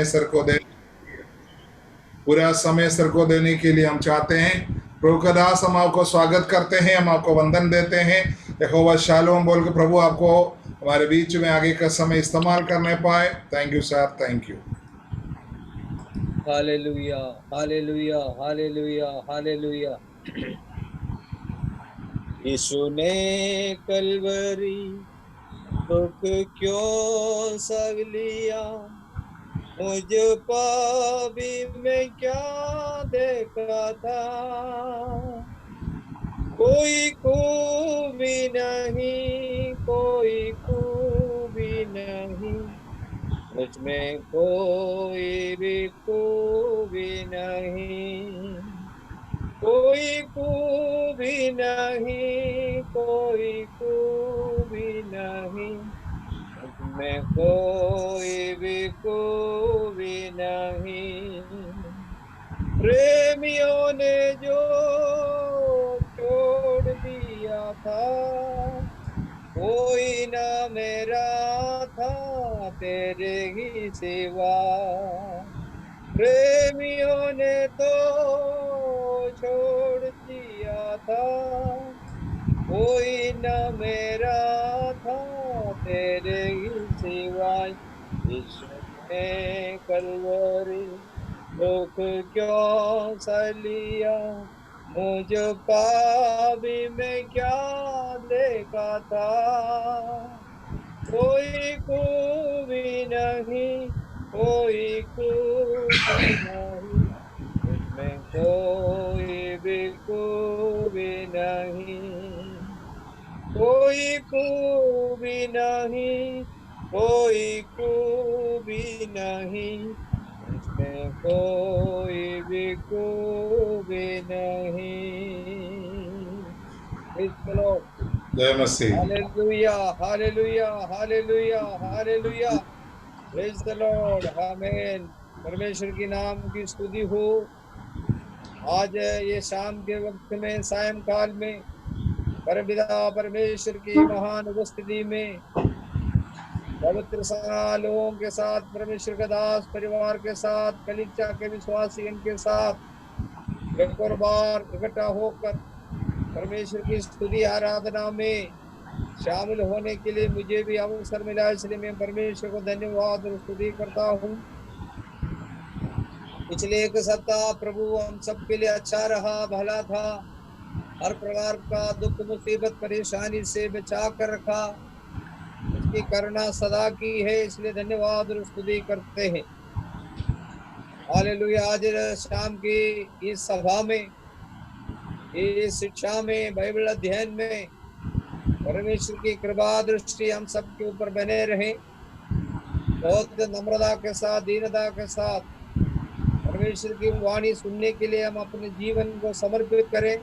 Sir को दे, पूरा समय सर को देने के लिए हम चाहते हैं। प्रभु का दास, हम आपको स्वागत करते हैं, हम आपको वंदन देते हैं। यहोवा शालोम बोल के प्रभु आपको हमारे बीच में आगे का समय इस्तेमाल करने पाए। Thank you sir, thank you. हालेलुया, हालेलुया, हालेलुया, हालेलुया। यीशु ने कलवरी दुख क्यों सह लिया, मुझ पापी में क्या देखा था। कोई खूबी नहीं, कोई खूबी नहीं, मुझमें कोई भी खूबी नहीं, कोई खूबी नहीं, कोई खूबी नहीं, मुझमें कोई भी खूबी नहीं। प्रेमियों ने जो छोड़ दिया था, कोई ना मेरा था तेरे ही सिवा। प्रेमियों ने तो छोड़ दिया था, कोई न मेरा था तेरे ही सिवा। यीशु ने कलवरी दुख क्यों सह लिया, मुझ पापी में क्या देखा था। कोई खूबी नहीं, कोई खूबी नहीं, उसमें कोई भी खूबी नहीं, कोई खूबी नहीं, कोई खूबी नहीं, उसमें कोई भी खूबी नहीं। जय मसीह। हालेलुया, हालेलुया, हालेलुया, हालेलुया। प्रेज द लॉर्ड, आमीन। परमेश्वर की नाम की स्तुति हो। आज ये शाम के वक्त में, सायंकाल में, परमपिता परमेश्वर की महान उपस्थिति में पवित्र लोगों के साथ, परमेश्वर के दास परिवार के साथ, कलीसिया के विश्वासी इनके साथ एक और बार इकट्ठा होकर परमेश्वर की स्तुति आराधना में शामिल होने के लिए मुझे भी अवसर मिला, इसलिए मैं परमेश्वर को धन्यवाद और स्तुति करता हूँ। पिछले एक सप्ताह प्रभु हम सबके लिए अच्छा रहा, भला था। हर प्रकार का दुख मुसीबत परेशानी से बचा कर रखा। उसकी करुणा सदा की है, इसलिए धन्यवाद और स्तुति करते हैं। हालेलुया। आज शाम की इस सभा में, इस शिक्षा में, बाइबल अध्ययन में परमेश्वर की कृपा दृष्टि हम सबके ऊपर बने रहे। बहुत नम्रता के साथ, दीनता के साथ परमेश्वर की वाणी सुनने के लिए हम अपने जीवन को समर्पित करें।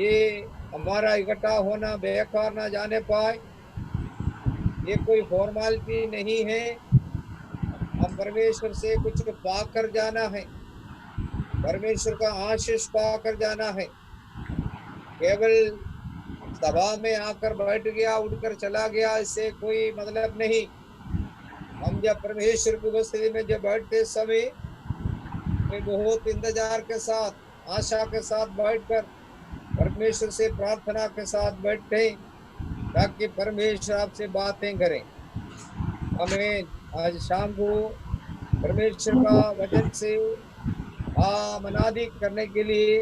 ये हमारा इकट्ठा होना बेकार ना जाने पाए। ये कोई फॉर्मेलिटी नहीं है, हम परमेश्वर से कुछ पाकर जाना है, परमेश्वर का आशीष पाकर जाना है। केवल सभा में आकर बैठ गया, उठकर चला गया, इससे कोई मतलब नहीं। हम जब परमेश्वर की उपस्थिति में जब बैठते समय बहुत इंतजार के साथ, आशा के साथ बैठकर परमेश्वर से प्रार्थना के साथ बैठे, ताकि परमेश्वर आपसे बातें करें। आमीन। आज शाम को परमेश्वर का वचन से मनादी करने के लिए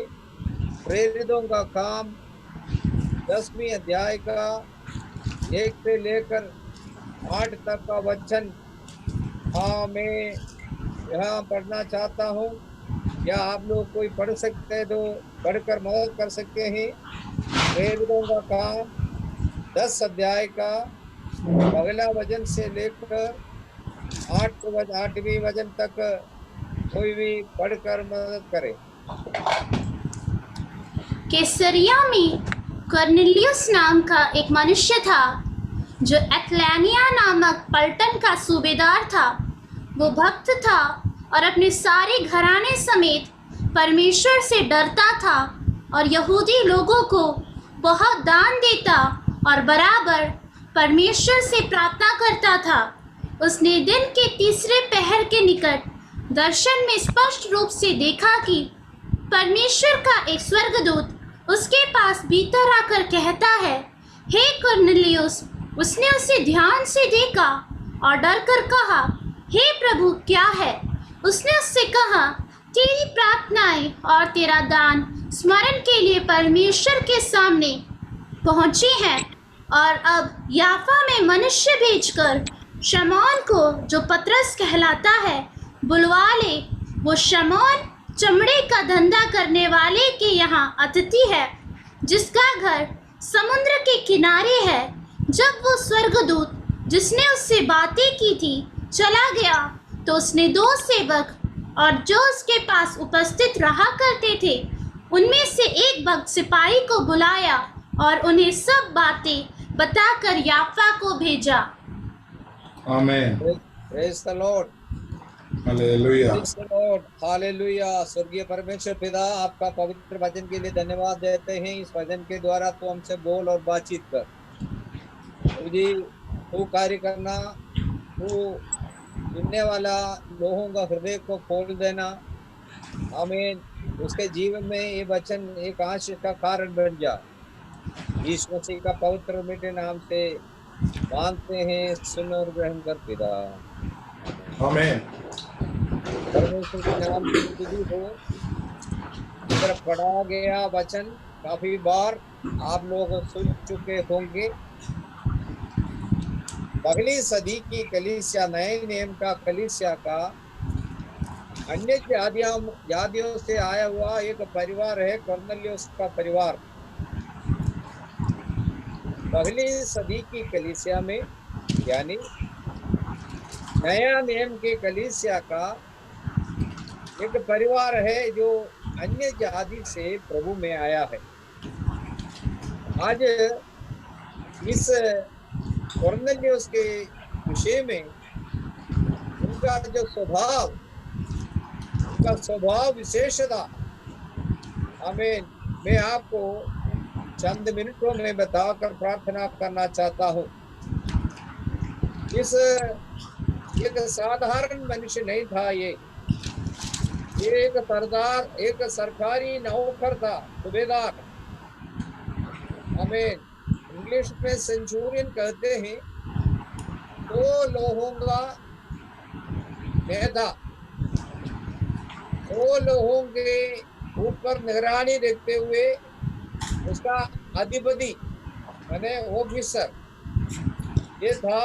प्रेरितों का काम 10वीं अध्याय का 1 से लेकर 8 तक का वचन मैं यहाँ पढ़ना चाहता हूँ। क्या आप लोग कोई पढ़ सकते हैं तो पढ़कर मदद कर सकते हैं। प्रेरितों का काम 10 अध्याय का पहला वचन से लेकर 8वीं वचन तक कोई भी पढ़कर मदद करे। कैसरिया में कर्नेलियुस नाम का एक मनुष्य था, जो एतलानिया नामक पलटन का सूबेदार था। वो भक्त था और अपने सारे घराने समेत परमेश्वर से डरता था और यहूदी लोगों को बहुत दान देता और बराबर परमेश्वर से प्रार्थना करता था। उसने दिन के तीसरे पहर के निकट दर्शन में स्पष्ट रूप से देखा कि परमेश्वर का एक स्वर्गदूत उसके पास भीतर आकर कहता है, हे कुरनेलियुस। उसने उसे ध्यान से देखा और डर कर कहा, हे प्रभु, क्या है? उसने उससे कहा, तेरी प्रार्थनाएं और तेरा दान स्मरण के लिए परमेश्वर के सामने पहुंची हैं, और अब याफा में मनुष्य भेजकर शमौन को, जो पतरस कहलाता है, बुलवा ले। वो शमौन चमड़े का धंधा करने वाले के यहाँ अतिथि है, जिसका घर समुद्र के किनारे है। जब वो स्वर्गदूत जिसने उससे बातें की थी चला गया, तो उसने 2 सेवक और जो उसके पास उपस्थित रहा करते थे उनमें से एक भक्त सिपाही को बुलाया और उन्हें सब बातें बताकर याफा को भेजा। आमीन। Praise the lord, hallelujah. Praise the lord, hallelujah. स्वर्गीय परमेश्वर पिता, आपका पवित्र वचन के लिए धन्यवाद देते हैं। इस वचन के द्वारा तो हमसे बोल और बातचीत कर जी, तू कार्य करना, तू सुनने वाला लोगों का हृदय को खोल देना। आमीन। उसके जीवन में ये वचन एक आशीष का कारण बन जा। यीशु मसीह का पवित्र मीठे नाम से मांगते हैं, सुन और ग्रहण कर पिता। आमीन। परमेश्वर के नाम की स्तुति हो। इधर पढ़ा गया वचन काफी बार आप लोग सुन चुके होंगे। पहली सदी की कलीसिया, नए नियम का कलीसिया का अन्य जातियों से आया हुआ एक परिवार है, कुरनेलियुस का परिवार। पहली सदी की कलीसिया में, यानी नया नियम के कलीसिया का एक परिवार है जो अन्य जाति से प्रभु में आया है। आज इस कुरनेलियुस के विषय में उनका जो स्वभाव विशेषता, आमीन, मैं आपको चंद मिनटों में बताकर प्रार्थना करना चाहता हूँ। इस एक साधारण मनुष्य नहीं था। ये एक सरदार, एक सरकारी नौकर था, सूबेदार। आमीन। इंग्लिश में सेंचुरियन कहते हैं। 2 लोगों का नेता, 2 लोगों के ऊपर निगरानी देखते हुए उसका अधिपति माने ऑफिसर, ये था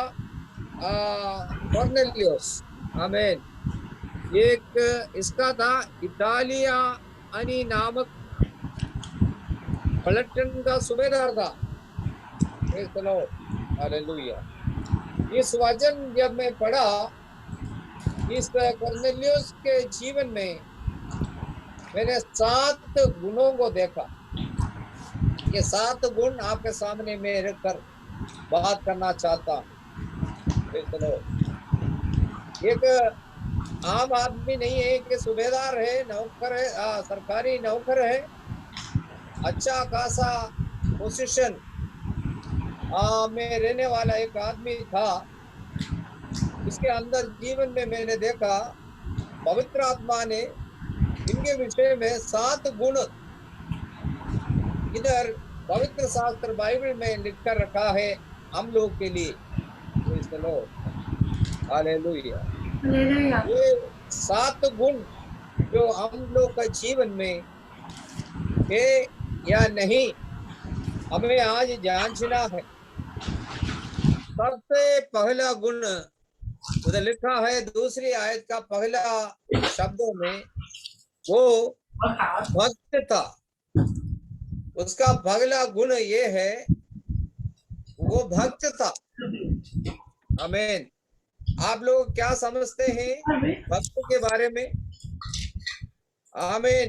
कुरनेलियुस। आमीन। एक इसका था इटालियानी नामक पलटन का सूबेदार था। हालेलुया। इस वचन जब मैं पढ़ा, इस कुरनेलियुस के जीवन में मैंने 7 गुणों को देखा। ये 7 गुण आपके सामने मैं रखकर बात करना चाहता हूँ। एक आम आदमी नहीं है, एक सूबेदार है, नौकर है, सरकारी नौकर है, अच्छा खासा पोजीशन में रहने वाला एक आदमी था। इसके अंदर जीवन में मैंने देखा पवित्र आत्मा ने इनके विषय में 7 गुण इधर पवित्र शास्त्र बाइबल में लिखकर रखा है हम लोग के लिए। हालेलुया। ये 7 गुण जो हम लोग का जीवन में है या नहीं, हमें आज जांचना है। सबसे पहला गुण उधर लिखा है, दूसरी आयत का पहला शब्दों में, वो भक्त था। उसका पहला गुण ये है, वो भक्त था। आमीन। आप लोग क्या समझते हैं भक्त के बारे में? आमीन।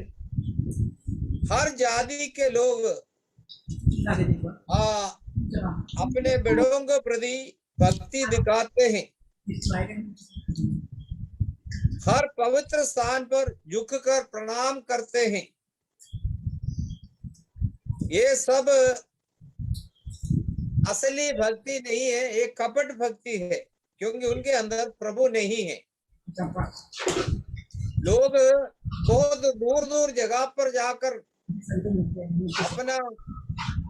हर जाति के लोग अपने बड़ों के प्रति भक्ति दिखाते हैं। हर पवित्र स्थान पर झुककर प्रणाम करते हैं। ये सब असली भक्ति नहीं है, एक कपट भक्ति है। क्योंकि उनके अंदर प्रभु नहीं है। लोग बहुत दूर दूर जगह पर जाकर अपना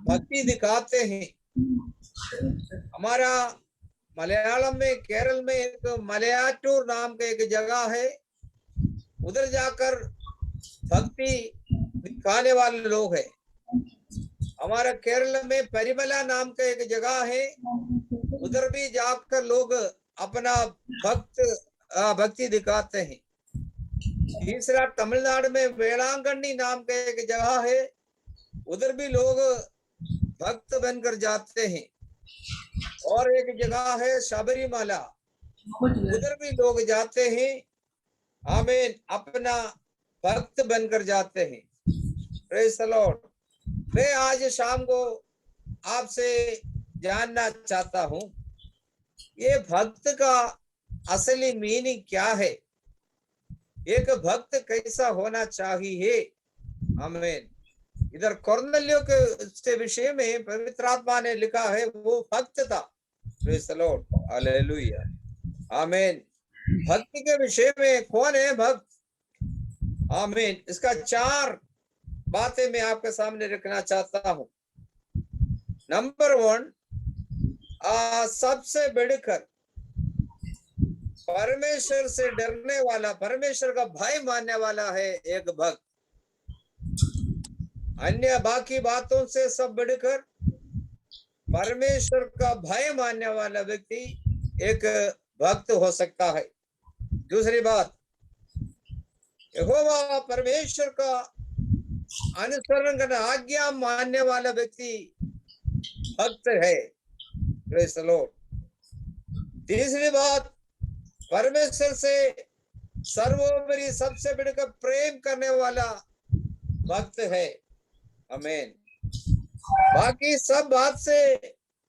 भक्ति दिखाते हैं। हमारा मलयालम में, केरल में एक मलयाटूर नाम का एक जगह है, उधर जाकर भक्ति दिखाने वाले लोग हैं। हमारा केरल में परिमला नाम का एक जगह है, उधर भी जाकर लोग अपना भक्ति दिखाते हैं। तीसरा तमिलनाडु में वेलांगनी नाम का एक जगह है, उधर भी लोग भक्त बनकर जाते हैं। और एक जगह है शबरीमला, उधर भी लोग जाते हैं, आमीन, अपना भक्त बनकर जाते हैं। Praise the Lord. मैं आज शाम को आपसे जानना चाहता हूं, ये भक्त का असली मीनिंग क्या है, एक भक्त कैसा होना चाहिए। आमीन। इधर कॉर्नेलियो के विषय में पवित्र आत्मा ने लिखा है, वो भक्त था। प्रेज द लॉर्ड, हालेलुया, आमीन। भक्ति के विषय में कौन है भक्त? आमीन। इसका 4 बातें मैं आपके सामने रखना चाहता हूं। नंबर 1, सबसे बढ़कर परमेश्वर से डरने वाला, परमेश्वर का भय मानने वाला है एक भक्त। अन्य बाकी बातों से सब बढ़कर परमेश्वर का भय मानने वाला व्यक्ति एक भक्त हो सकता है। दूसरी बात, यहोवा परमेश्वर का अनुसरण करना, आज्ञा मानने वाला व्यक्ति भक्त है। Praise the Lord. तीसरी बात, परमेश्वर से सर्वोपरि सबसे बढ़कर प्रेम करने वाला भक्त है। आमीन। बाकी सब बात से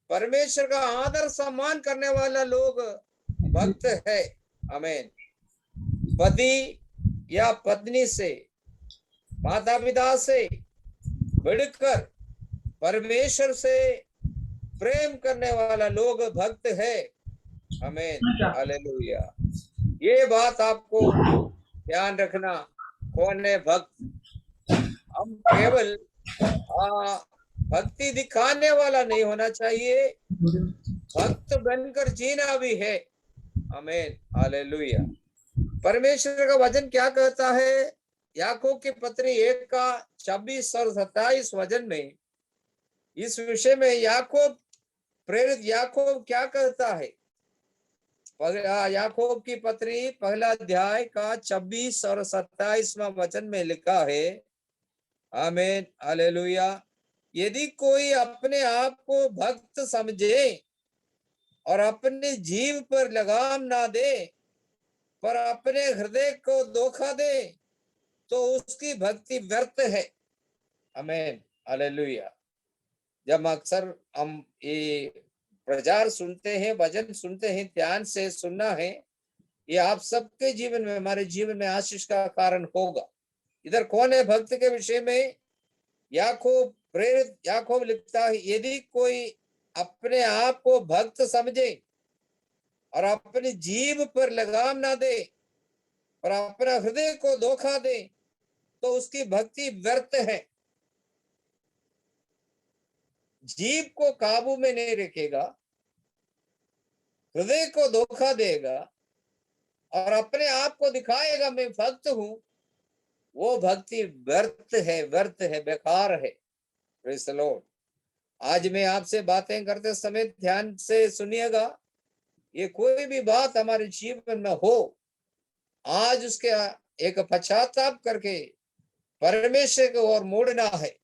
परमेश्वर का आदर सम्मान करने वाला लोग भक्त है। आमीन। पति या पत्नी से, माता पिता से बढ़कर परमेश्वर से प्रेम करने वाला लोग भक्त है। आमीन, हालेलुया। ये बात आपको ध्यान रखना, कौन है भक्त। हम केवल भक्ति दिखाने वाला नहीं होना चाहिए, भक्त बनकर जीना भी है। आमीन, हालेलुया। परमेश्वर का वचन क्या कहता है? याकूब की पत्री 1 का 26 और 27 वचन में इस विषय में याकूब, प्रेरित याकूब क्या कहता है? याकूब की पत्री 1 अध्याय का 26 और 27वां वचन में लिखा है, आमीन, हालेलुया। यदि कोई अपने आप को भक्त समझे और अपने जीव पर लगाम ना दे, पर अपने हृदय को धोखा दे, तो उसकी भक्ति व्यर्थ है। आमीन, हालेलुया। जब अक्सर हम ये प्रचार सुनते हैं, वचन सुनते हैं, ध्यान से सुनना है, ये आप सबके जीवन में, हमारे जीवन में आशीष का कारण होगा। इधर कौन है भक्त के विषय में? याकूब, प्रेरित याकूब लिखता है, यदि कोई अपने आप को भक्त समझे और अपनी जीभ पर लगाम ना दे और अपना हृदय को धोखा दे, तो उसकी भक्ति व्यर्थ है। जीभ को काबू में नहीं रखेगा, हृदय को धोखा देगा और अपने आप को दिखाएगा मैं भक्त हूं, वो भक्ति व्यर्थ है, व्यर्थ है, बेकार है। Praise the Lord. आज मैं आपसे बातें करते समय ध्यान से सुनिएगा। ये कोई भी बात हमारे जीवन में हो, आज उसके एक पश्चाताप करके परमेश्वर की ओर मोड़ना है।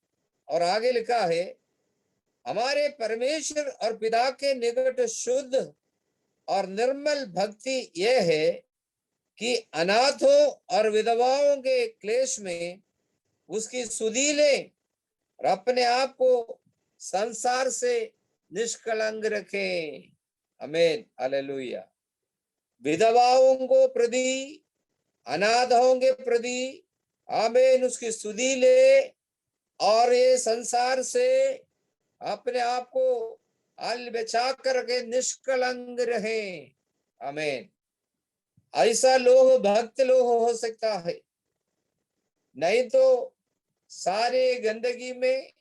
और आगे लिखा है, हमारे परमेश्वर और पिता के निकट शुद्ध और निर्मल भक्ति यह है कि अनाथों और विधवाओं के क्लेश में उसकी सुधि ले और अपने आप को संसार से निष्कलंक रखें। आमीन, हालेलुया। विधवाओं को प्रति, अनाथों के प्रति, आमीन, उसकी सुधि ले और ये संसार से अपने आप को बचा करके निष्कलंक रहे। आमीन। ऐसा लोग भक्त लोग हो सकता है, नहीं तो सारे गंदगी में,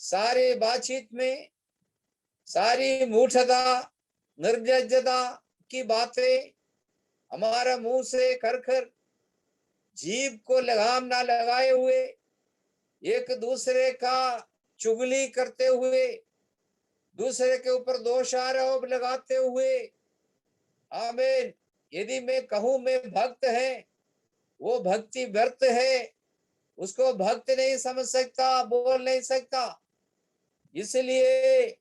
सारे बातचीत में, सारी मूर्खता, निर्लज्जता की बातें हमारा मुंह से कर कर, जीभ को लगाम ना लगाए हुए, एक दूसरे का चुगली करते हुए, दूसरे के ऊपर दोष आरोप लगाते हुए, आमीन। यदि मैं कहूं मैं भक्त है, वो भक्ति व्यर्थ है, उसको भक्त नहीं समझ सकता, बोल नहीं सकता। इसलिए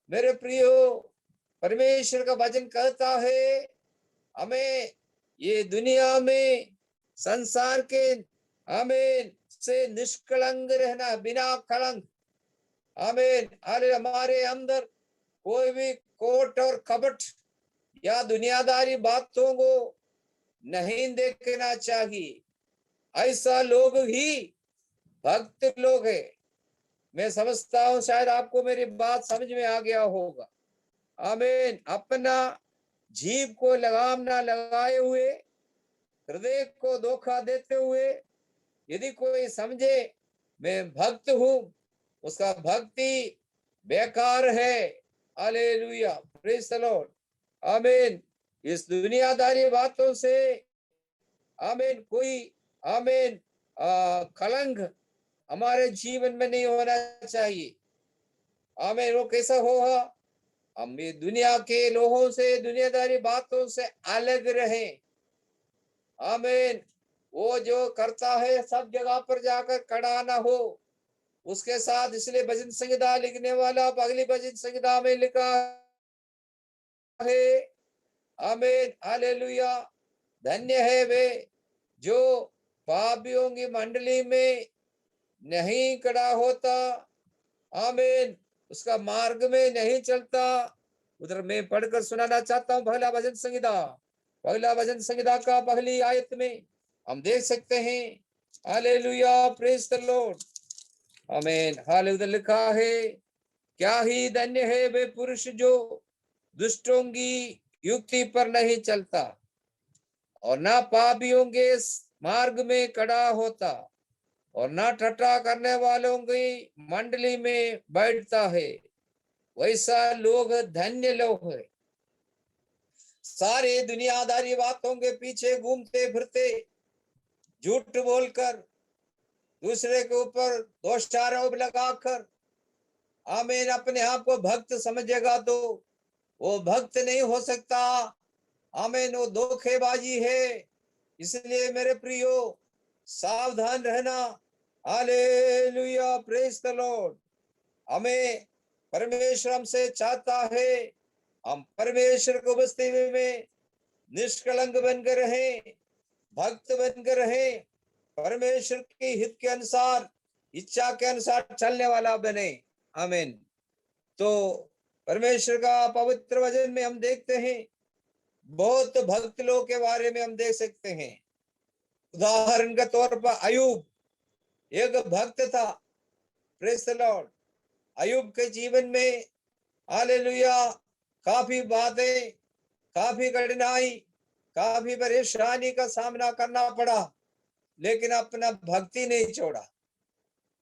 मेरे प्रियो, परमेश्वर का वचन कहता है हमें ये दुनिया में, संसार के, आमीन, से निष्कलंक रहना, बिना कलंक, आमीन। अरे हमारे अंदर कोई भी कोट और कपट या दुनियादारी बातों को नहीं देखना चाहिए। ऐसा लोग ही भक्त लोग है। मैं समझता हूं शायद आपको मेरी बात समझ में आ गया होगा। आमीन। अपना जीभ को लगाम ना लगाए हुए, हृदय को धोखा देते हुए, यदि कोई समझे मैं भक्त हूं, उसका भक्ति बेकार है। Hallelujah, praise the lord. आमीन। इस दुनियादारी बातों से, आमीन, कोई, आमीन, कलंक हमारे जीवन में नहीं होना चाहिए। आमीन। वो कैसा होगा? हम ये दुनिया के लोगों से, दुनियादारी बातों से अलग रहें। आमीन। वो जो करता है सब जगह पर जाकर खड़ा ना हो उसके साथ। इसलिए भजन संहिता लिखने वाला अगली भजन संहिता में लिखा है, आमीन, हालेलुया, धन्य है वे जो पापियों की मंडली में नहीं खड़ा होता, आमीन, उसका मार्ग में नहीं चलता। उधर मैं पढ़कर सुनाना चाहता हूँ पहला भजन संहिता का पहली आयत में हम देख सकते हैं, हालेलुया, प्रेज द लॉर्ड, आमीन, हालेलुया। लिखा है, क्या ही धन्य है वे पुरुष जो दुष्टों की युक्ति पर नहीं चलता और ना पापियों के मार्ग में खड़ा होता और ना ठट्ठा करने वालों की मंडली में बैठता है। वैसा लोग धन्य लोग है। सारे दुनियादारी बातों के पीछे घूमते फिरते, झूठ बोलकर, दूसरे के ऊपर दोषारोप लगाकर, आमीन, अपने आप को भक्त समझेगा तो वो भक्त नहीं हो सकता। आमीन। वो धोखेबाजी है। इसलिए मेरे प्रियो, सावधान रहना। Hallelujah, praise the Lord. हमें परमेश्वर हमसे चाहता है हम परमेश्वर को उपस्थिति में निष्कलंक बनकर रहें, भक्त बनकर रहें, परमेश्वर के हित के अनुसार, इच्छा के अनुसार चलने वाला बने। आमीन। तो परमेश्वर का पवित्र वचन में हम देखते हैं, बहुत भक्त लोगों के बारे में हम देख सकते हैं। उदाहरण के तौर पर अयूब एक भक्त था। Praise the Lord. अयूब के जीवन में, हालेलुया, काफी बातें, काफी कठिनाई, काफी परेशानी का सामना करना पड़ा, लेकिन अपना भक्ति नहीं छोड़ा।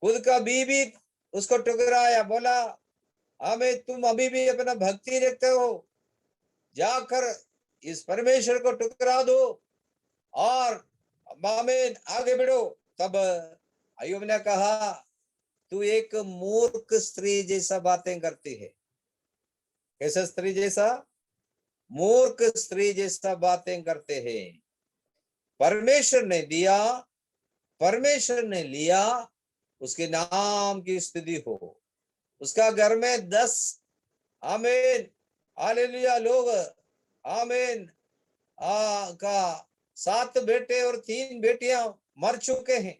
खुद का बीवी उसको ठुकराया, बोला हमें तुम अभी भी अपना भक्ति रखते हो, जाकर इस परमेश्वर को ठुकरा दो और आमीन आगे बढ़ो। तब अयूब ने कहा, तू एक मूर्ख स्त्री जैसा बातें करती है। कैसा स्त्री जैसा? मूर्ख स्त्री जैसा बातें करते हैं। परमेश्वर ने दिया, परमेश्वर ने लिया, उसके नाम की स्तुति हो। उसका घर में 10, आमीन, हालेलुया, लोग, आमीन, का 7 बेटे और 3 बेटियां मर चुके हैं।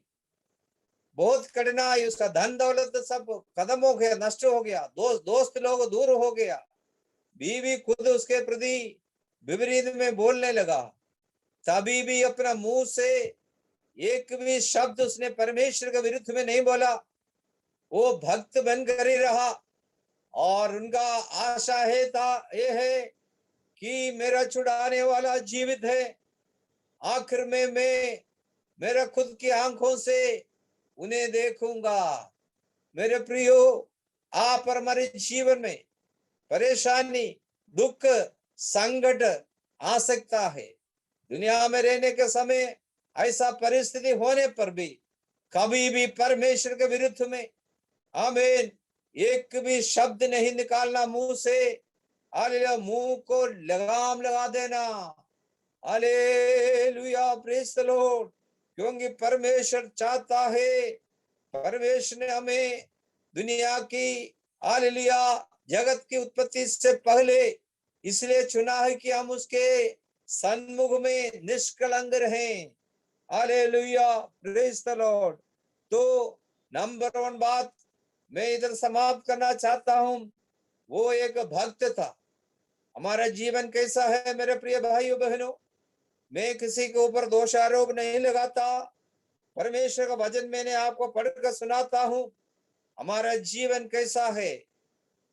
बहुत कठिनाई, उसका धन दौलत सब खत्म हो गया, नष्ट हो गया, दोस्त लोग दूर हो गया, बीवी खुद उसके प्रति विपरीत में बोलने लगा। तभी भी अपना मुंह से एक भी शब्द उसने परमेश्वर के विरुद्ध में नहीं बोला। वो भक्त बनकर ही रहा और उनका आशा है था ये है कि मेरा छुड़ाने वाला जीवित है। आखिर में मैं मेरा खुद की आंखों से उन्हें देखूंगा। मेरे प्रियो, आप और हमारे जीवन में परेशानी, दुख, संकट आ सकता है। दुनिया में रहने के समय ऐसा परिस्थिति होने पर भी कभी भी परमेश्वर के विरुद्ध में आमीन एक भी शब्द नहीं निकालना मुंह से। हालेलुया, मुंह को लगाम लगा देना। Hallelujah, praise the Lord. क्योंकि परमेश्वर चाहता है, परमेश्वर ने हमें दुनिया की हालेलुया जगत की उत्पत्ति से पहले इसलिए चुना है कि हम उसके सन्मुख में निष्कलंक रहें। Hallelujah, praise the Lord. तो नंबर 1 बात मैं इधर समाप्त करना चाहता हूं, वो एक भक्त था। हमारा जीवन कैसा है मेरे प्रिय भाइयों बहनों? मैं किसी के ऊपर दोष आरोप नहीं लगाता। परमेश्वर का वचन मैंने आपको पढ़कर सुनाता हूं। हमारा जीवन कैसा है?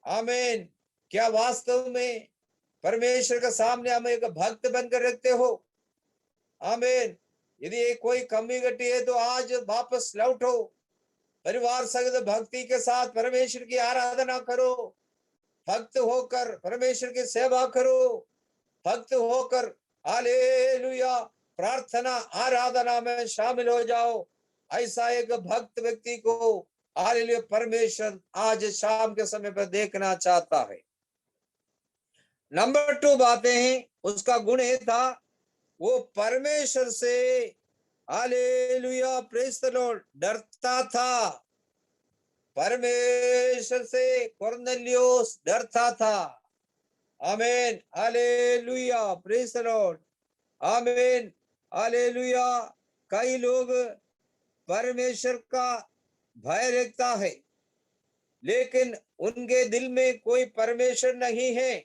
आमीन। क्या वास्तव में परमेश्वर के सामने हम एक भक्त बनकर रखते हो? आमीन। यदि कोई कमी घटी है तो आज वापस लौटो, परिवार सहित भक्ति के साथ परमेश्वर की आराधना करो, भक्त होकर परमेश्वर की सेवा करो, भक्त होकर हालेलुया प्रार्थना आराधना में शामिल हो जाओ। ऐसा एक भक्त व्यक्ति को हालेलुया परमेश्वर आज शाम के समय पर देखना चाहता है। नंबर 2 बातें हैं, उसका गुण ये था, वो परमेश्वर से हालेलुया प्रेज द लॉर्ड डरता था। परमेश्वर से कोर्नेलियुस डरता था। आमीन, हालेलुया प्रेज द लॉर्ड। आमीन, हालेलुया। कई लोग परमेश्वर का भय रखता है, लेकिन उनके दिल में कोई परमेश्वर नहीं है।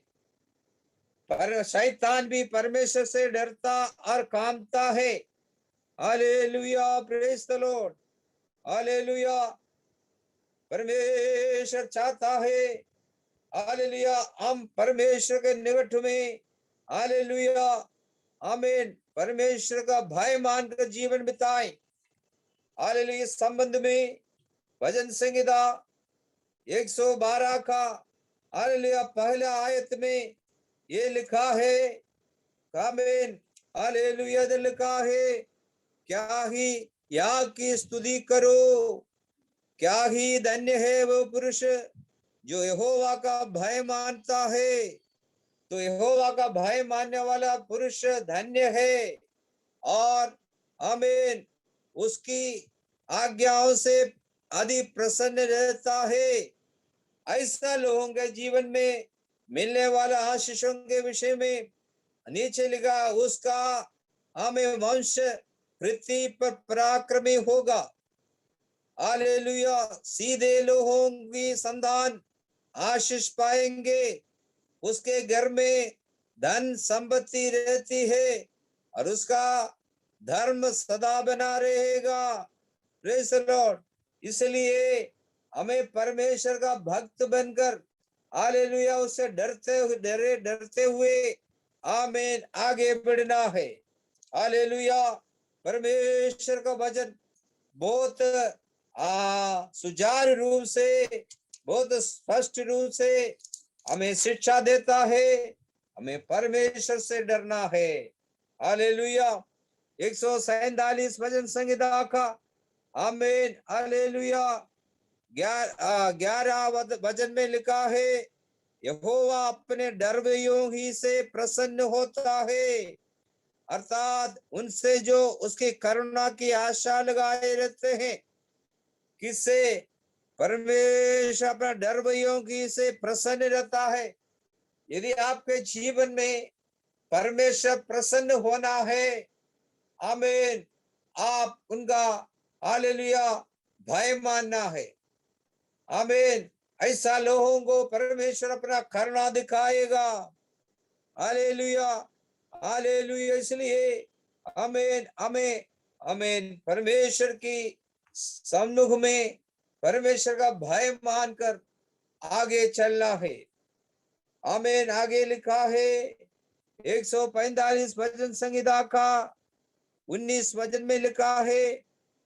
पर शैतान भी परमेश्वर से डरता और कांपता है। Hallelujah praise the lord. Hallelujah, परमेश्वर चाहता है हालेलुया हम परमेश्वर के निकट में हालेलुया आमीन परमेश्वर का भय मानकर जीवन बिताएं। हालेलुया, इस संबंध में भजन संहिता 112 का हालेलुया पहला आयत में ये लिखा है, आमीन हालेलुया लिखा है, क्या ही या की स्तुति करो, क्या ही धन्य है वो पुरुष जो यहोवा का भय मानता है। तो यहोवा का भय मानने वाला पुरुष धन्य है और आमीन उसकी आज्ञाओं से अधिक प्रसन्न रहता है। ऐसा लोगों के जीवन में मिलने वाला आशीषों के विषय में नीचे लिखा, उसका हमें वंश पृथ्वी पर पराक्रमी होगा। हालेलुया, सीधे लोगों की संतान आशीष पाएंगे, उसके घर में धन संपत्ति रहती है और उसका धर्म सदा बना रहेगा। Praise the Lord. इसलिए हमें परमेश्वर का भक्त बनकर हालेलुया उससे डरते हुए आमीन आगे बढ़ना है। हालेलुया, परमेश्वर का वचन बहुत सुचारू रूप से, बहुत स्पष्ट रूप से हमें शिक्षा देता है, हमें परमेश्वर से डरना है। हालेलुया, 147 भजन संहिता का आमीन हालेलुया 11 वचन में लिखा है, यहोवा अपने डरवैयों ही से प्रसन्न होता है, अर्थात उनसे जो उसकी करुणा की आशा लगाए रहते हैं। किससे? परमेश्वर अपना डरवैयों की से प्रसन्न रहता है। यदि आपके जीवन में परमेश्वर प्रसन्न होना है, आमीन, आप उनका हालेलुया भय मानना है। आमीन, ऐसा लोगों को परमेश्वर अपना करुणा दिखाएगा। Hallelujah, hallelujah. इसलिए आमीन हमें आमीन परमेश्वर की सम्मुख में परमेश्वर का भय मानकर आगे चलना है। आमीन, आगे लिखा है 145 भजन संहिता का 19 वचन में लिखा है,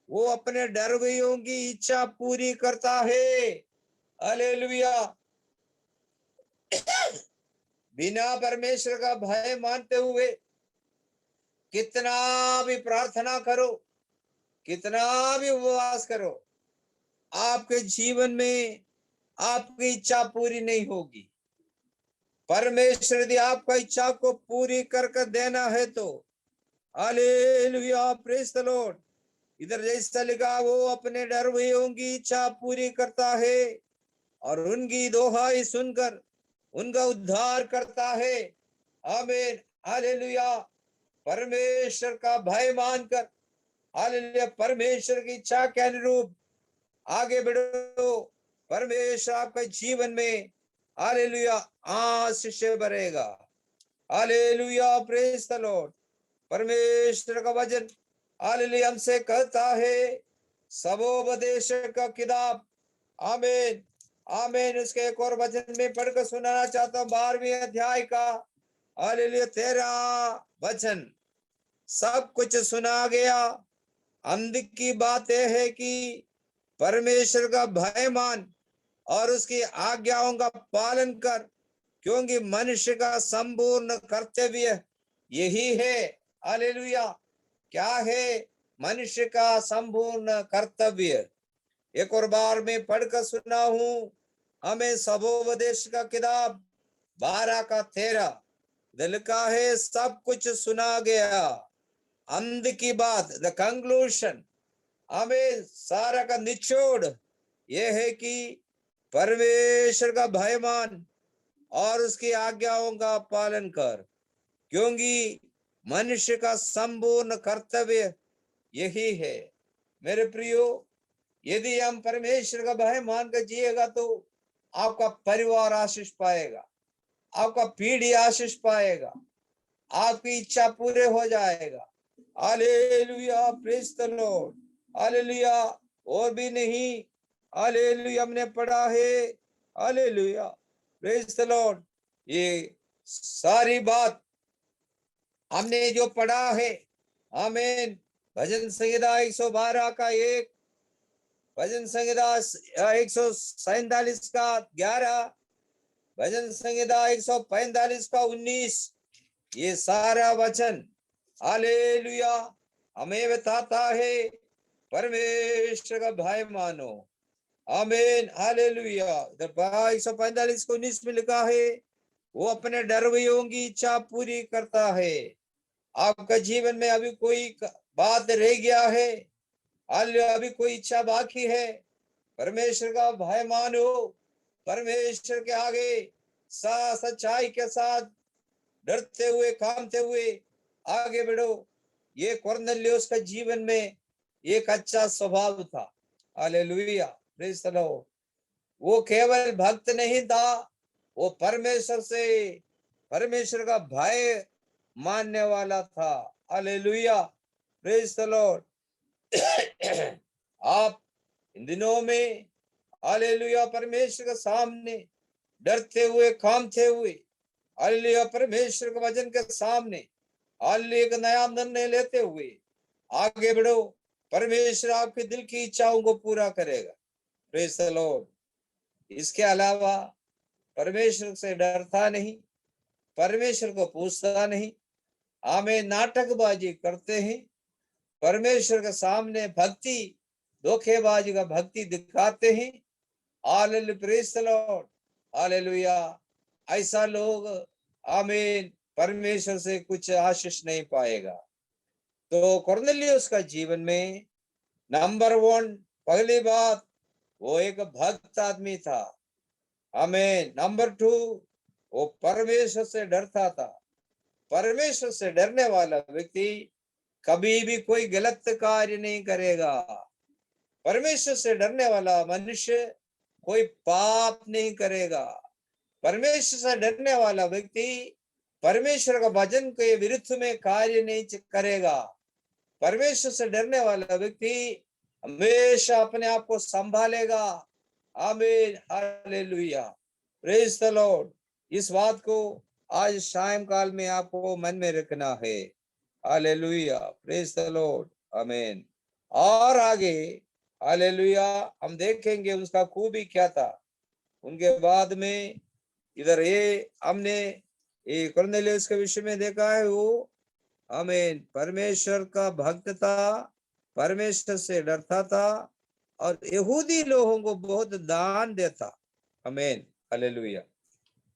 वो अपने डरवैयों की इच्छा पूरी करता है। हालेलुया। बिना परमेश्वर का भय मानते हुए कितना भी प्रार्थना करो, कितना भी उपवास करो, आपके जीवन में आपकी इच्छा पूरी नहीं होगी। परमेश्वर यदि आपका इच्छा को पूरी कर देना है तो हालेलुया, प्रेज द लॉर्ड। इधर जैसा लिखा, वो अपने डरवैयों की इच्छा पूरी करता है और उनकी दोहाई सुनकर उनका उद्धार करता है। आमीन, हालेलुया। परमेश्वर का भय मानकर, हालेलुया, परमेश्वर की इच्छा के अनुरूप आगे बढ़ो। परमेश्वर आपके जीवन में, हालेलुया, आशीष भरेगा। Hallelujah, praise the Lord. परमेश्वर का वचन, हालेलुया, हमसे कहता है, सबोपदेश का किताब, आमीन, आमीन, उसके एक और वचन में पढ़कर सुनाना चाहता हूं, 12वें अध्याय का, हालेलुया, 13 वचन। सब कुछ सुना गया। अंत की बात यह है कि परमेश्वर का भय मान और उसकी आज्ञाओं का पालन कर, क्योंकि मनुष्य का संपूर्ण कर्तव्य यही है। हालेलुया। क्या है मनुष्य का संपूर्ण कर्तव्य? एक और बार मैं पढ़कर सुना हूं, हमें सबोपदेश का किताब 12 का 13 लिखा है, सब कुछ सुना गया। अंत की बात, द कंक्लूशन, हमें सारा का निचोड़ यह है कि परमेश्वर का भय मान और उसकी आज्ञाओं का पालन कर, क्योंकि मनुष्य का संपूर्ण कर्तव्य यही है। मेरे प्रियो, यदि हम परमेश्वर का भय मानकर जिएगा तो आपका परिवार आशीष पाएगा, आपका पीढ़ी आशीष पाएगा, आपकी इच्छा पूरे हो जाएगा। Hallelujah, praise the lord. Hallelujah. और भी नहीं, हालेलुया, हमने पढ़ा है, हालेलुया, प्रेज द लॉर्ड। ये सारी बात हमने जो पढ़ा है, आमीन, भजन संहिता 112 का 1, भजन संहिता 147 का 11, भजन संहिता 145 का 19, ये सारा वचन, हालेलुया, हमें बताता है परमेश्वर का भय मानो। आमीन, हालेलुया। 145 को 19 में लिखा है, वो अपने डरवैयों की इच्छा पूरी करता है। आपका जीवन में अभी कोई बात रह गया है, अभी कोई इच्छा बाकी है, परमेश्वर का भय मानो, परमेश्वर के आगे सच्चाई के साथ डरते हुए, कामते हुए आगे बढ़ो। ये कुरनेलियुस का जीवन में एक अच्छा स्वभाव था। Hallelujah, praise the Lord. वो केवल भक्त नहीं था, वो परमेश्वर का भय मानने वाला था। Hallelujah, praise the Lord. आप इन दिनों में, हालेलुया, परमेश्वर के सामने डरते हुए, कामते हुए, हालेलुया, परमेश्वर के वचन के सामने, हालेलुया, एक नया निर्णय लेते हुए आगे बढ़ो। परमेश्वर आपके दिल की इच्छाओं को पूरा करेगा। Praise the Lord. इसके अलावा परमेश्वर से डरता नहीं, परमेश्वर को पूछता नहीं, हमें नाटकबाजी करते हैं, परमेश्वर के सामने भक्ति, धोखेबाजी का भक्ति दिखाते हैं। हालेलुया, प्रेज द लॉर्ड। हालेलुया। ऐसा लोग, आमीन, परमेश्वर से कुछ आशीष नहीं पाएगा। तो कुरनेलियुस का जीवन में नंबर 1, पहली बात, वो एक भक्त आदमी था। आमीन। नंबर 2, वो परमेश्वर से डरता था। परमेश्वर से डरने वाला व्यक्ति कभी भी कोई गलत कार्य नहीं करेगा। परमेश्वर से डरने वाला मनुष्य कोई पाप नहीं करेगा। परमेश्वर से डरने वाला व्यक्ति परमेश्वर का वचन के विरुद्ध में कार्य नहीं करेगा। परमेश्वर से डरने वाला व्यक्ति हमेशा अपने आप को संभालेगा। आमीन, हालेलुया, प्रेज द लॉर्ड। इस बात को आज सायंकाल में आपको मन में रखना है। हालेलुया, प्रेज द लॉर्ड, आमीन। और आगे हालेलुया हम देखेंगे उसका खूबी क्या था। उनके बाद में इधर ये हमने ये कुरनेलियुस के विषय में देखा है, वो आमीन परमेश्वर का भक्त था, परमेश्वर से डरता था और यहूदी लोगों को बहुत दान देता। आमीन, हालेलुया।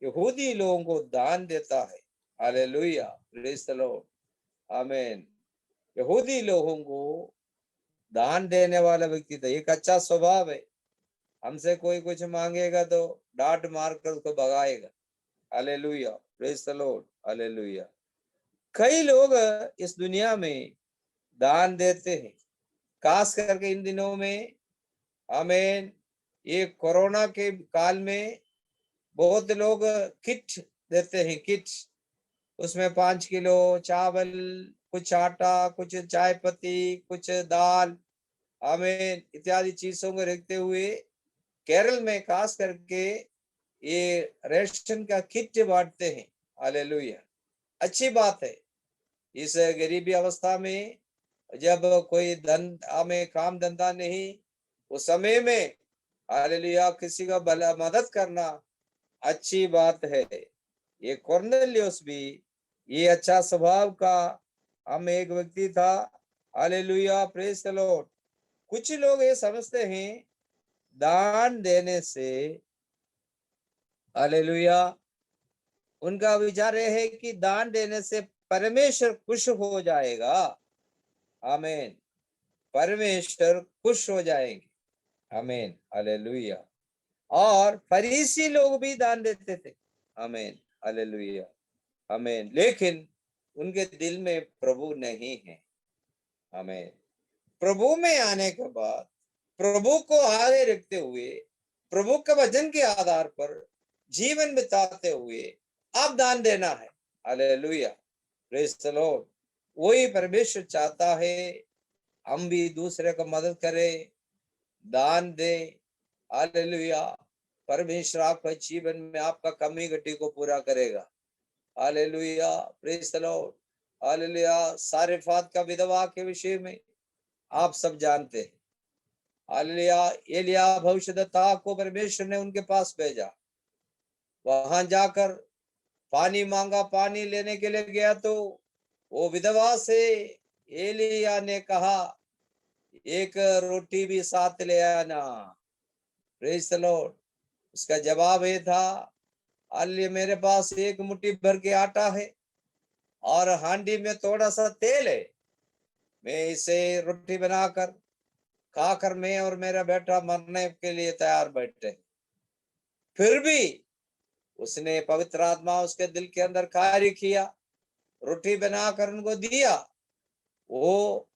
यहूदी लोगों को दान देता है। हालेलुया, प्रेज द लॉर्ड, आमीन। यहूदी लोगों को दान देने वाला व्यक्ति था। एक अच्छा स्वभाव है। हमसे कोई कुछ मांगेगा तो डांट मार कर उसको भगाएगा। हालेलुया, प्रेज द लॉर्ड, हालेलुया। कई लोग इस दुनिया में दान देते हैं, खास करके इन दिनों में। आमीन, ये कोरोना के काल में बहुत लोग किट देते हैं, किट। उसमें 5 किलो चावल, कुछ आटा, कुछ चाय पत्ती, कुछ दाल, आमीन, इत्यादि चीजों को रखते हुए केरल में खास करके ये रेशन का किट बांटते हैं। हालेलुया, अच्छी बात है। इस गरीबी अवस्था में जब कोई में काम धंधा नहीं, उस समय में हालेलुया किसी का भला मदद करना अच्छी बात है। ये कुरनेलियुस भी ये अच्छा स्वभाव का हम एक व्यक्ति था। Hallelujah, praise the Lord. कुछ लोग ये समझते हैं दान देने से, हालेलुया, उनका विचार यह है कि दान देने से परमेश्वर खुश हो जाएगा। आमीन, परमेश्वर खुश हो जाएंगे। आमीन, हालेलुया। और फरीसी लोग भी दान देते थे। आमीन, हालेलुया, आमीन। लेकिन उनके दिल में प्रभु नहीं है। आमीन। प्रभु में आने के बाद, प्रभु को आगे रखते हुए, प्रभु के वचन के आधार पर जीवन बिताते हुए आप दान देना है। Hallelujah, praise the Lord. वही परमेश्वर चाहता है हम भी दूसरे को मदद करें, दान दे। हालेलुया, परमेश्वर आपका जीवन में आपका कमी घटी को पूरा करेगा। हालेलुया, प्रेज द लॉर्ड, हालेलुया। सारेफात का विधवा के विषय में आप सब जानते हैं। हालेलुया, एलिया भविष्यद्वक्ता को परमेश्वर ने उनके पास भेजा। वहां जाकर पानी मांगा, पानी लेने के लिए गया तो वो विधवा से एलिया ने कहा एक रोटी भी साथ ले आना। Praise the Lord. उसका जवाब ये था, हालेलुया, मेरे पास एक मुट्ठी भर के आटा है और हांडी में थोड़ा सा तेल है। मैं इसे रोटी बनाकर खाकर मैं और मेरा बेटा मरने के लिए तैयार बैठे। फिर भी उसने पवित्र आत्मा उसके दिल के अंदर कार्य किया, रोटी बनाकर उनको दिया। वो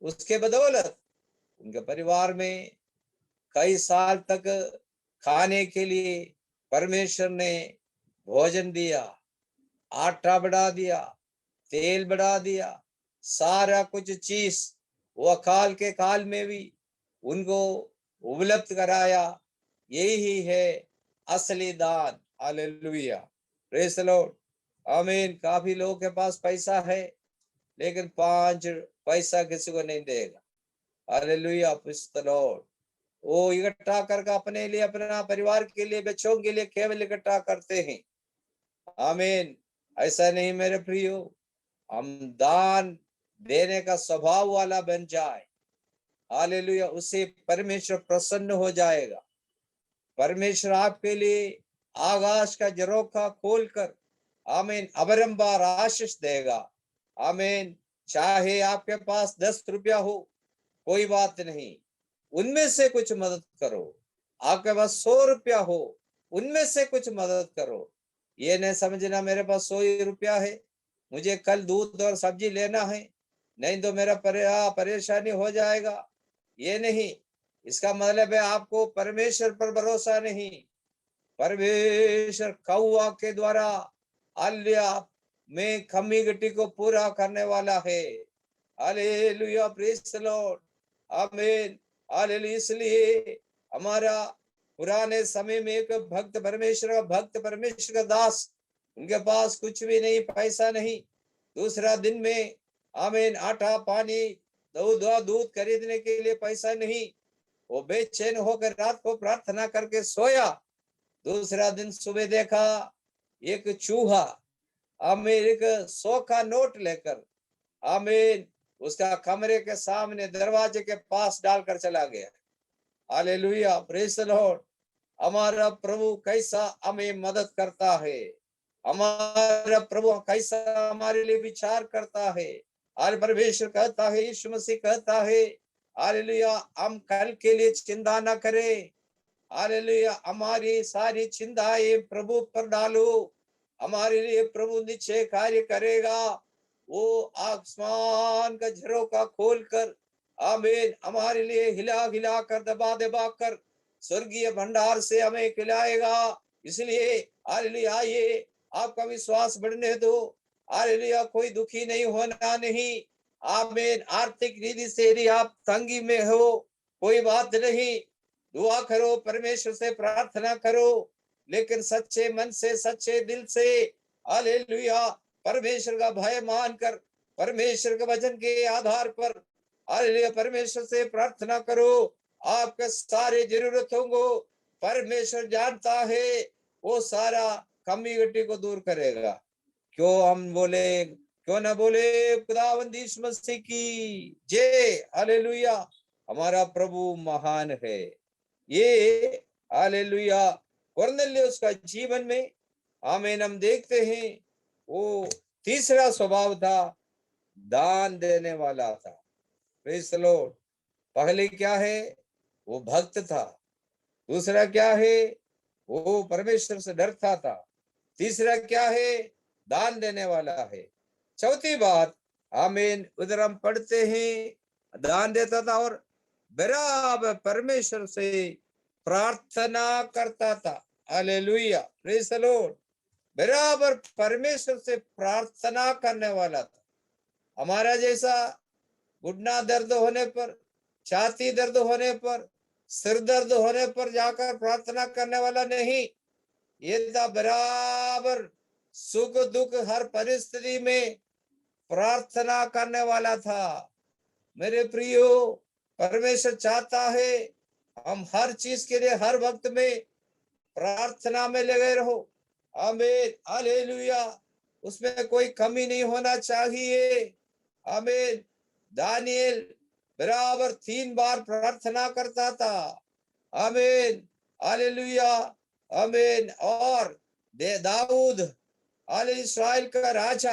उसके बदौलत उनके परिवार में कई साल तक खाने के लिए परमेश्वर ने भोजन दिया, आटा बढ़ा दिया, तेल बढ़ा दिया, सारा कुछ चीज वो अकाल के काल में भी उनको उपलब्ध कराया। यही है असली दान। हालेलुया, प्रेज द लॉर्ड, आमीन। काफी लोगों के पास पैसा है लेकिन 5 पैसा किसी को नहीं देगा। Hallelujah, praise the Lord. वो इकट्ठा करके अपने लिए, अपना परिवार के लिए, बच्चों के लिए केवल इकट्ठा करते हैं। आमीन, ऐसा नहीं मेरे प्रियो। हम दान देने का स्वभाव वाला बन जाए। हालेलुया, उससे परमेश्वर प्रसन्न हो जाएगा। परमेश्वर आपके लिए आकाश का झरोखा खोलकर आमीन अबरंबार आशीष देगा। आमीन। चाहे आपके पास 10 रुपया हो, कोई बात नहीं, उनमें से कुछ मदद करो। आपके पास 100 रुपया हो, उनमें से कुछ मदद करो। ये नहीं समझना मेरे पास 100 रुपया है, मुझे कल दूध और सब्जी लेना है, नहीं तो मेरा परेशानी हो जाएगा। ये नहीं, इसका मतलब है आपको परमेश्वर पर भरोसा नहीं। परमेश्वर कौआ के द्वारा हालेलुया में कमी घटी को पूरा करने वाला है। हालेलुया, प्रेज द लॉर्ड, आमीन, हालेलुया। इसलिए हमारा पुराने समय में एक भक्त परमेश्वर का दास उनके पास कुछ भी नहीं, पैसा नहीं, दूसरा दिन में आमीन आटा पानी दूध खरीदने के लिए पैसा नहीं, वो बेचैन होकर रात को प्रार्थना करके सोया। दूसरा दिन सुबह देखा एक चूहा आमीन एक 100 का नोट लेकर आमीन उसका कमरे के सामने दरवाजे के पास डालकर चला गया। Hallelujah, praise the Lord. हमारा प्रभु कैसा हमें मदद करता है, हमारा प्रभु कैसा हमारे लिए विचार करता है। और परमेश्वर कहता है, यीशु मसीह कहता है, हालेलुया, हम कल के लिए चिंता न करें। हालेलुया, हमारी सारी चिंताएं प्रभु पर डालो, हमारे लिए प्रभु निश्चय कार्य करेगा। वो आसमान का झरोका खोलकर आमीन हमारे लिए हिला हिला कर दबा दबा कर स्वर्गीय भंडार से हमें खिलाएगा। इसलिए हालेलुया, ये आपका विश्वास बढ़ने दो। हालेलुया, कोई दुखी नहीं होना नहीं। आमीन, आर्थिक रीति से यदि आप तंगी में हो, कोई बात नहीं, दुआ करो, परमेश्वर से प्रार्थना करो, लेकिन सच्चे मन से सच्चे दिल से हालेलुया परमेश्वर का भय मानकर परमेश्वर के वचन के आधार पर हालेलुया परमेश्वर से प्रार्थना करो। आपके सारे जरूरतों को परमेश्वर जानता है, वो सारा कमी घटी को दूर करेगा। क्यों हम बोले, क्यों ना बोले, खुदावंद यीशु मसीह की जय। हालेलुया, हमारा प्रभु महान है। ये हालेलुया कुरनेलियुस का जीवन में आमीन हम देखते हैं, वो तीसरा स्वभाव था, दान देने वाला था। Praise the Lord. पहले क्या है, वो भक्त था। दूसरा क्या है, वो परमेश्वर से डरता था। तीसरा क्या है, दान देने वाला है। चौथी बात आमीन उधर हम पढ़ते हैं, दान देता था और बराबर परमेश्वर से प्रार्थना करता था। Hallelujah, praise the Lord. बराबर परमेश्वर से प्रार्थना करने वाला था। हमारा जैसा घुटना दर्द होने पर, छाती दर्द होने पर, सिर दर्द होने पर जाकर प्रार्थना करने वाला नहीं। ये था बराबर सुख दुख हर परिस्थिति में प्रार्थना करने वाला था। मेरे प्रियो, परमेश्वर चाहता है हम हर चीज के लिए हर वक्त में प्रार्थना में लगे रहो। आमीन, हालेलुया, उसमें कोई कमी नहीं होना चाहिए। आमीन। दानियल बराबर 3 बार प्रार्थना करता था। आमीन, हालेलुया, आमीन। और दाऊद इस्राएल का राजा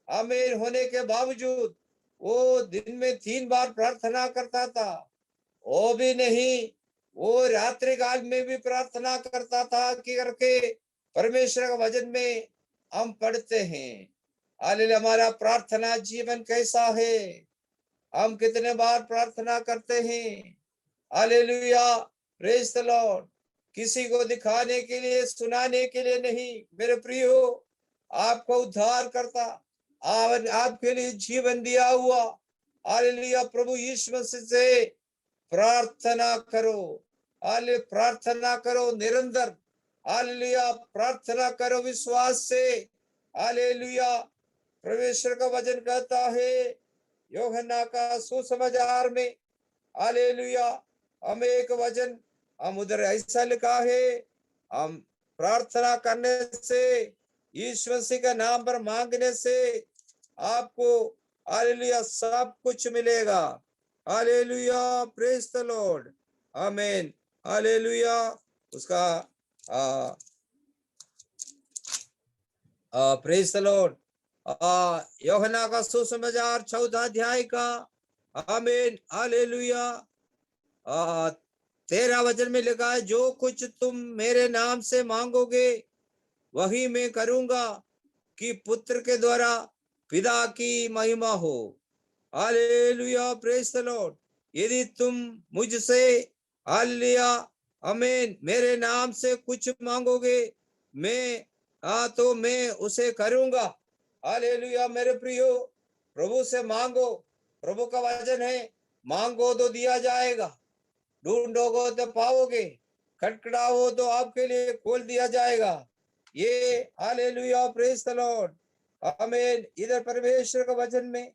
आमीन होने के बावजूद वो दिन में 3 बार प्रार्थना करता था। वो भी नहीं, वो रात्रि काल में भी प्रार्थना करता था कि करके परमेश्वर का वचन में हम पढ़ते हैं। हालेलुया, हमारा प्रार्थना जीवन कैसा है, हम कितने बार प्रार्थना करते हैं। हालेलुया, प्रेज द लॉर्ड। किसी को दिखाने के लिए, सुनाने के लिए नहीं। मेरे प्रियो, आपको उद्धार करता आपके लिए जीवन दिया हुआ हालेलुया प्रभु यीशु मसीह से प्रार्थना करो। हालेलुया, प्रार्थना करो निरंतर। हालेलुया, प्रार्थना करो विश्वास से। हालेलुया, परमेश्वर का वचन कहता है यूहन्ना का सुसमाचार में, हालेलुया, हम एक वचन हम उधर ऐसा लिखा है, हम प्रार्थना करने से, यीशु मसीह का नाम पर मांगने से आपको हालेलुया सब कुछ मिलेगा। हालेलुया, प्रेज द लॉर्ड, आमीन। हालेलुया, उसका प्रेज द लॉर्ड। यूहन्ना का सुसमाचार 14 अध्याय का आमीन, हालेलुया 13 वचन में लिखा है, जो कुछ तुम मेरे नाम से मांगोगे वही मैं करूंगा कि पुत्र के द्वारा पिता की महिमा हो। Hallelujah, praise the Lord. यदि तुम मुझसे हालेलुया आमीन मेरे नाम से कुछ मांगोगे मैं तो मैं उसे करूंगा। हालेलुया, मेरे प्रियो, प्रभु से मांगो। प्रभु का वचन है, मांगो तो दिया जाएगा, ढूंढोगे तो पाओगे, खटखटाओ तो आपके लिए खोल दिया जाएगा। ये हालेलुया, प्रेज द लॉर्ड, आमीन। इधर परमेश्वर का वचन में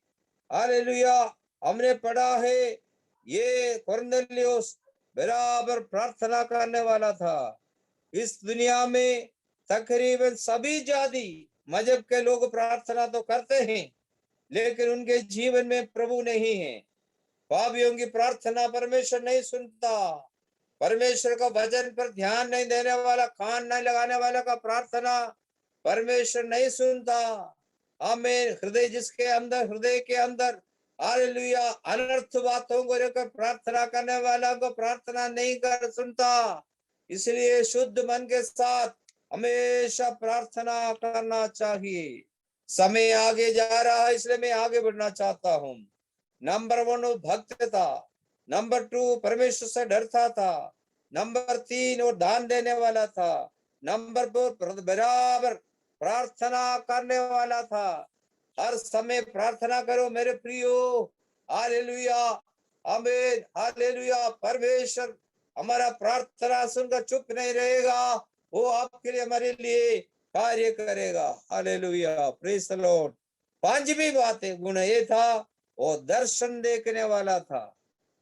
हालेलुया हमने पढ़ा है, ये कुरनेलियुस बराबर प्रार्थना करने वाला था। इस दुनिया में तकरीबन सभी जाति मजहब के लोग प्रार्थना तो करते हैं, लेकिन उनके जीवन में प्रभु नहीं है। पापियों की प्रार्थना परमेश्वर नहीं सुनता। परमेश्वर का वचन पर ध्यान नहीं देने वाला, कान नहीं लगाने वाला का प्रार्थना परमेश्वर नहीं सुनता। आमीन। हृदय के अंदर हालेलुया अनर्थ बातों को लेकर प्रार्थना करने वाला को प्रार्थना नहीं कर सुनता। इसलिए शुद्ध मन के साथ हमेशा प्रार्थना करना चाहिए। समय आगे जा रहा है, इसलिए मैं आगे बढ़ना चाहता हूँ। नंबर 1 वो भक्त था, नंबर 2 परमेश्वर से डरता था, नंबर 3 वो दान देने वाला था, नंबर 4 बराबर प्रार्थना करने वाला था। हर समय प्रार्थना करो मेरे प्रियो, हालेलुया, आमीन, हालेलुया। परमेश्वर हमारा प्रार्थना सुनकर चुप नहीं रहेगा, वो आपके लिए हमारे लिए कार्य करेगा। हालेलुया, प्रेज द लॉर्ड। पांचवी बात है, गुण ये था वो दर्शन देखने वाला था।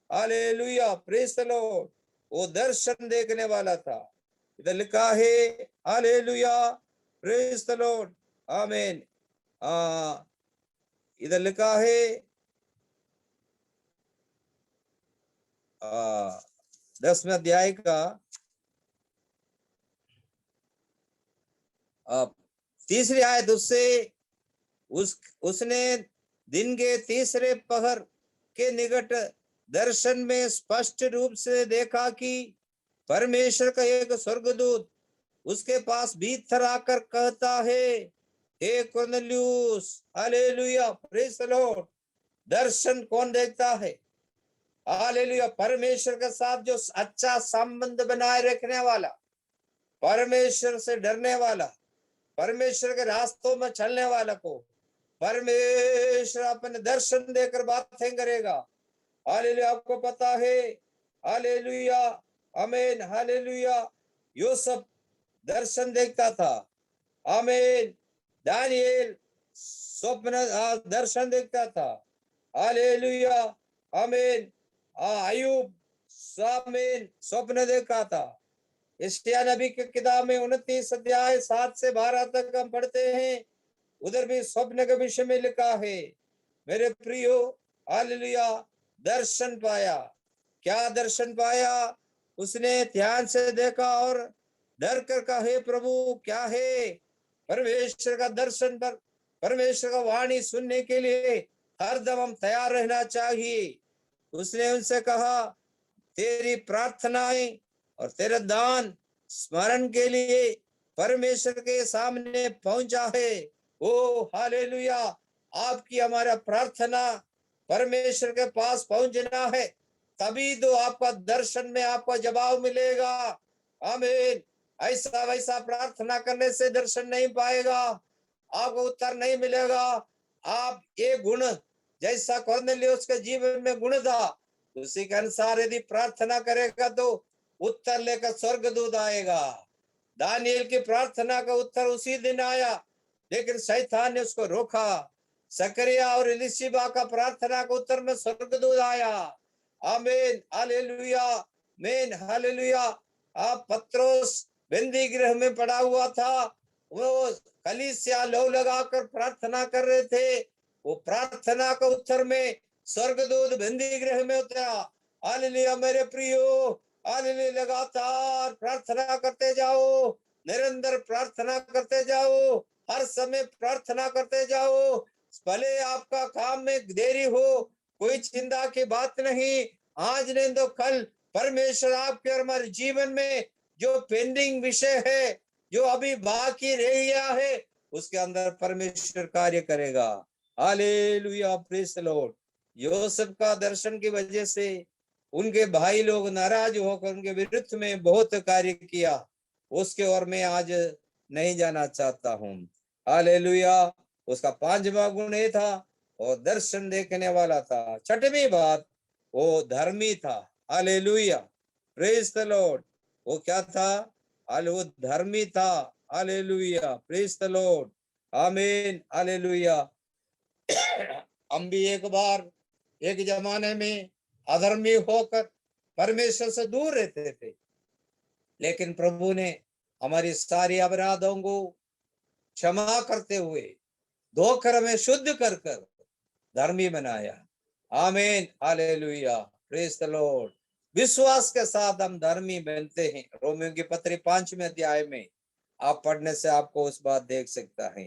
Hallelujah, praise the Lord. वो दर्शन देखने वाला था। इधर लिखा है हालेलुया, प्रेज द लॉर्ड, आमीन। इधर लिखा है 10वें अध्याय का 3री आयत, उसने दिन के 3रे पहर के निकट दर्शन में स्पष्ट रूप से देखा कि परमेश्वर का एक स्वर्गदूत उसके पास भीतर आकर कहता है, हे कुरनेलियुस। हालेलुया, प्रेज द लॉर्ड। दर्शन कौन देखता है? हालेलुया, परमेश्वर के साथ जो अच्छा संबंध बनाए रखने वाला, परमेश्वर से डरने वाला, परमेश्वर के रास्तों में चलने वाला को परमेश्वर अपने दर्शन देकर बातें करेगा। हालेलुया, आपको पता है, हालेलुया, आमीन, हालेलुया, यूसुफ दर्शन देखता था। आमीन। दानिएल स्वप्न दर्शन देखता था। हालेलुया, आमीन। अय्यूब आमीन स्वप्न देखा था। यशायाह नबी की किताब में 29 अध्याय 7 से 12 तक हम पढ़ते हैं, उधर भी स्वप्न के विषय में लिखा है। मेरे प्रियो, हालेलुया, दर्शन पाया। क्या दर्शन पाया? उसने ध्यान से देखा और डर कर कहा, हे प्रभु क्या है? परमेश्वर का दर्शन पर, परमेश्वर का वाणी सुनने के लिए हरदम हम तैयार रहना चाहिए। उसने उनसे कहा, तेरी प्रार्थनाएं और तेरा दान स्मरण के लिए परमेश्वर के सामने पहुंचा है। ओ हालेलुया, आपकी हमारा प्रार्थना परमेश्वर के पास पहुंचना है, तभी तो आपका दर्शन में आपको जवाब मिलेगा। आमीन। ऐसा वैसा प्रार्थना करने से दर्शन नहीं पाएगा, आपको उत्तर नहीं मिलेगा। आप ये गुण जैसा कुरनेलियुस के जीवन में गुण था, उसी के अनुसार यदि प्रार्थना करेगा तो उत्तर लेकर स्वर्गदूत आएगा। दानिएल की प्रार्थना का उत्तर उसी दिन आया, लेकिन शैतान ने उसको रोका। सकरिया और एलीशिबा का प्रार्थना का उत्तर में स्वर्गदूत आया। आमीन, हालेलुया, आमीन, हालेलुया। आप पत्रोस बंदी गृह में पड़ा हुआ था, वो कलीसिया लो लगाकर प्रार्थना कर रहे थे, वो प्रार्थना का उत्तर में स्वर्गदूत बंदी गृह में उतरा। हालेलुया, मेरे प्रियो, हालेलुया, लगातार प्रार्थना करते जाओ, निरंतर प्रार्थना करते जाओ, हर समय प्रार्थना करते जाओ। भले आपका काम में देरी हो, कोई चिंता की बात नहीं। आज नहीं तो कल परमेश्वर आपके और हमारे जीवन में जो पेंडिंग विषय है, जो अभी बाकी रह गया है, उसके अंदर परमेश्वर कार्य करेगा। हालेलुया, प्रेज द लॉर्ड। यूसुफ का दर्शन की वजह से उनके भाई लोग नाराज होकर उनके विरुद्ध में बहुत कार्य किया, उसके और मैं आज नहीं जाना चाहता हूँ। हालेलुया। उसका 5वां गुण ये था, और दर्शन देखने वाला था। 6वीं बात, वो धर्मी था। Hallelujah, praise the Lord. वो क्या था? वो धर्मी था। हालेलुया, प्रेज द लॉर्ड, आमीन, हालेलुया। हम भी एक बार एक जमाने में अधर्मी होकर परमेश्वर से दूर रहते थे, लेकिन प्रभु ने हमारी सारी अपराधों को क्षमा करते हुए धोकर हमें शुद्ध कर कर धर्मी बनाया। आमीन, हालेलुया, प्रेज द लॉर्ड। विश्वास के साथ हम धर्मी बनते हैं। रोमियो की पत्री 5वें अध्याय में आप पढ़ने से आपको उस बात देख सकता है।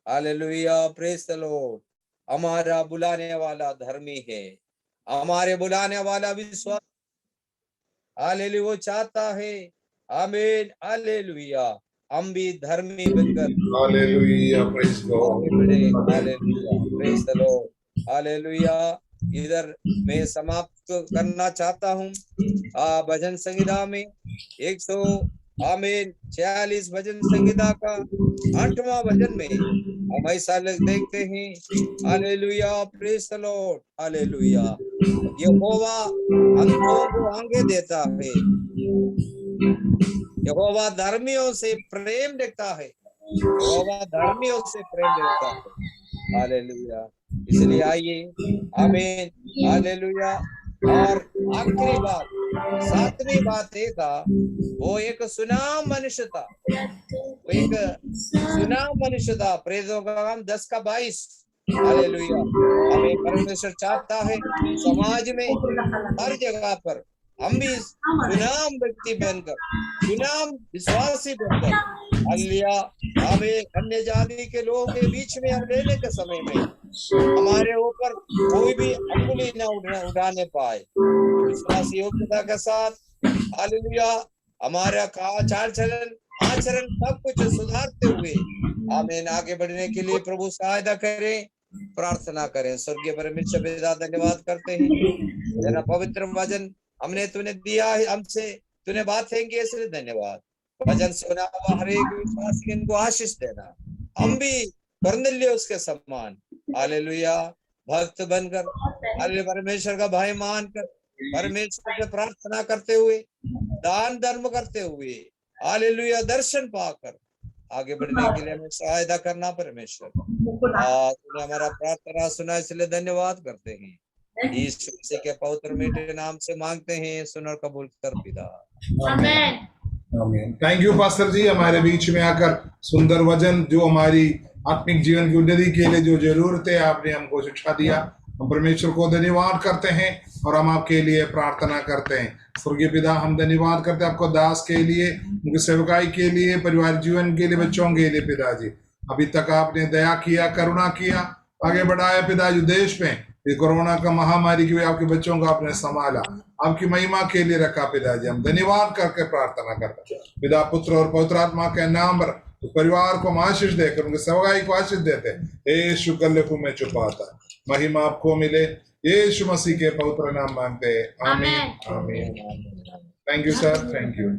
Hallelujah, praise the Lord. हमारा बुलाने वाला धर्मी है, हमारे बुलाने वाला विश्वास, हालेलुया, वो चाहता है, आमीन, हालेलुया, हम भी धर्मी बनकर हालेलुया, प्रेज आगे बढ़े। Hallelujah, God. Praise the lord, hallelujah. इधर मैं समाप्त करना चाहता हूँ भजन संहिता में 100 आमीन 46 भजन संहिता का 8वां भजन में हम ऐसा देखते हैं, हालेलुया, प्रेज द लॉर्ड, हालेलुया। यहोवा अंधों को आंखें देता है, यहोवा धर्मियों से प्रेम रखता है, यहोवा धर्मियों से प्रेम रखता है। हालेलुया। इसलिए आइए, आमीन, हालेलुया। और आखिरी बात, 7वीं बात ये था, वो एक सुनाम मनुष्य था, वो एक सुनाम मनुष्य था। प्रेजों का काम 10 का 22। हालेलुया। हमें परमेश्वर चाहता है समाज में हर जगह पर हम भी सुनाम व्यक्ति बनकर, सुनाम विश्वासी बनकर, हालेलुया, हमें अन्य जाति के लोगों के बीच में हम रहने के समय में हमारे ऊपर कोई भी अंगुली न उठाने पाए। विश्वासी योग्यता के साथ, हालेलुया, हमारा चाल चलन आचरण सब कुछ सुधारते हुए हमें आगे बढ़ने के लिए प्रभु सहायता करें, प्रार्थना करें। स्वर्गीय परमेश्वर पिता, धन्यवाद करते हैं तेरा पवित्र वचन हमने तूने दिया है, हमसे तूने बातें की, इसलिए धन्यवाद। वचन सुना हुआ हर एक विश्वासी को आशीष देना, हम भी कुरनेलियुस के समान, हालेलुया, भक्त बनकर, हालेलुया, परमेश्वर का भाई मानकर, परमेश्वर से प्रार्थना करते हुए, दान धर्म करते हुए, हालेलुया, दर्शन पाकर आगे बढ़ने के लिए हमें सहायता करना। परमेश्वर तूने हमारा प्रार्थना सुना, इसलिए धन्यवाद करते हैं। यीशु मसीह के पवित्र मीठे नाम से मांगते हैं, सुन और कबूल कर पिता, आमीन। थैंक यू पास्टर जी, हमारे बीच में आकर सुंदर वचन, जो हमारी आत्मिक जीवन की उन्नति के लिए जो जरूरत है आपने हमको शिक्षा दिया। हम परमेश्वर को धन्यवाद करते हैं और हम आपके लिए प्रार्थना करते हैं। स्वर्गीय पिता, हम धन्यवाद करते हैं आपको दास के लिए, उनकी सेवकाई के लिए, परिवार जीवन के लिए, बच्चों के लिए। पिताजी, अभी तक आपने दया किया, करुणा किया, आगे बढ़ाया पिताजी। देश में ये कोरोना का महामारी की आपके बच्चों को आपने संभाला, आपकी महिमा के लिए रखा। पिताजी, हम धन्यवाद करके प्रार्थना करते हैं पिता, पुत्र और पवित्र आत्मा के नाम पर परिवार को आशीष देकर उनके सेवकाई को आशीष देते हैं। यीशु कल्लखों में छुपाता, महिमा आपको मिले, यीशु मसीह के पवित्र नाम मांगते हैं, आमीन, आमीन। Thank you sir, thank you.